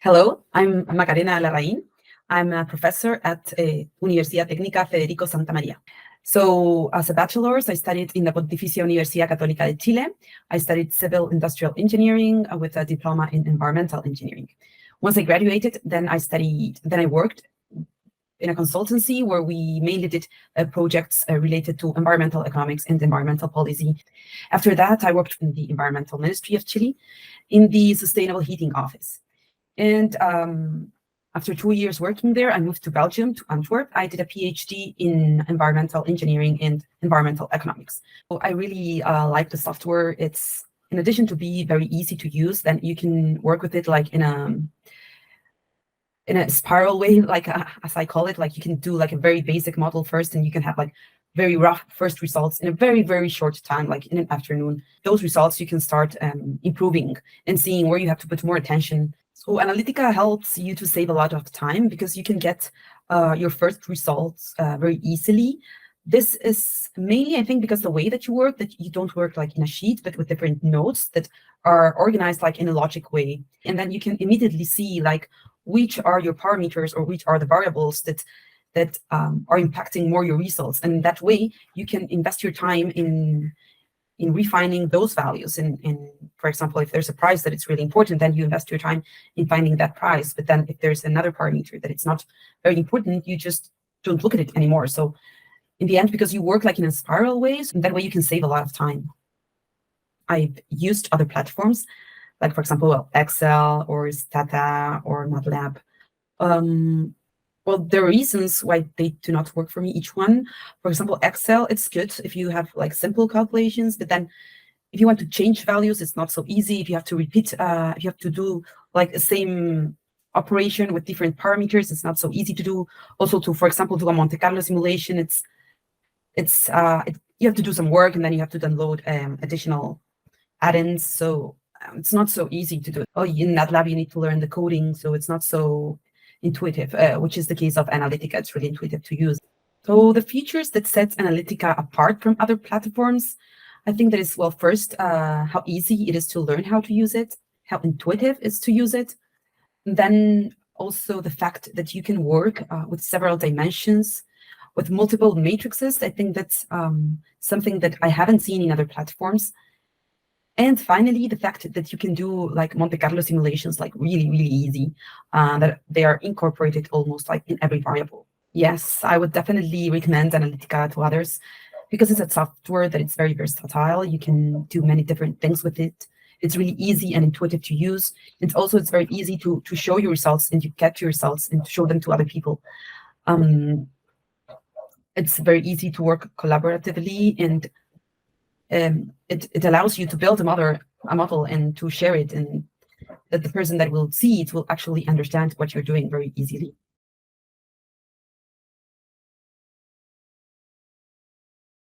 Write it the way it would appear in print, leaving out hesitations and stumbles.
Hello, I'm Macarena Larrain. I'm a professor at Universidad Técnica Federico Santa María. So as a bachelor's, I studied in the Pontificia Universidad Católica de Chile. I studied civil industrial engineering with a diploma in environmental engineering. Once I graduated, then I worked in a consultancy where we mainly did projects related to environmental economics and environmental policy. After that, I worked in the Environmental Ministry of Chile in the Sustainable Heating Office. And after 2 years working there, I moved to Belgium, to Antwerp. I did a PhD in environmental engineering and environmental economics. So I really like the software. It's, in addition to be very easy to use, then you can work with it like in a spiral way, like as I call it. Like you can do like a very basic model first, and you can have like very rough first results in a very, very short time, like in an afternoon. Those results you can start improving and seeing where you have to put more attention. So Analytica helps you to save a lot of time because you can get your first results very easily. This is mainly, I think, because the way that you don't work like in a sheet, but with different nodes that are organized like in a logic way. And then you can immediately see like which are your parameters or which are the variables that are impacting more your results. And that way you can invest your time in refining those values. And for example, if there's a price that it's really important, then you invest your time in finding that price. But then if there's another parameter that it's not very important, you just don't look at it anymore. So in the end, because you work like in a spiral way, so that way you can save a lot of time. I've used other platforms, like for example, Excel or Stata or MATLAB. Well, there are reasons why they do not work for me, each one. For example, Excel, it's good if you have like simple calculations, but then if you want to change values, it's not so easy. If you have to repeat, if you have to do like the same operation with different parameters, it's not so easy to do. Also to, for example, do a Monte Carlo simulation, you have to do some work, and then you have to download additional add-ins. So it's not so easy to do. Oh, in MATLAB, you need to learn the coding, so it's not so intuitive, which is the case of Analytica. It's really intuitive to use. So the features that sets Analytica apart from other platforms, I think that is, well, first, how easy it is to learn how to use it, how intuitive it is to use it. And then also the fact that you can work with several dimensions, with multiple matrices. I think that's something that I haven't seen in other platforms. And finally, the fact that you can do like Monte Carlo simulations like really, really easy, that they are incorporated almost like in every variable. Yes, I would definitely recommend Analytica to others because it's a software that it's very versatile. You can do many different things with it. It's really easy and intuitive to use. And also it's very easy to show your results and to get your results and to show them to other people. It's very easy to work collaboratively, and it allows you to build a model and to share it, and that the person that will see it will actually understand what you're doing very easily.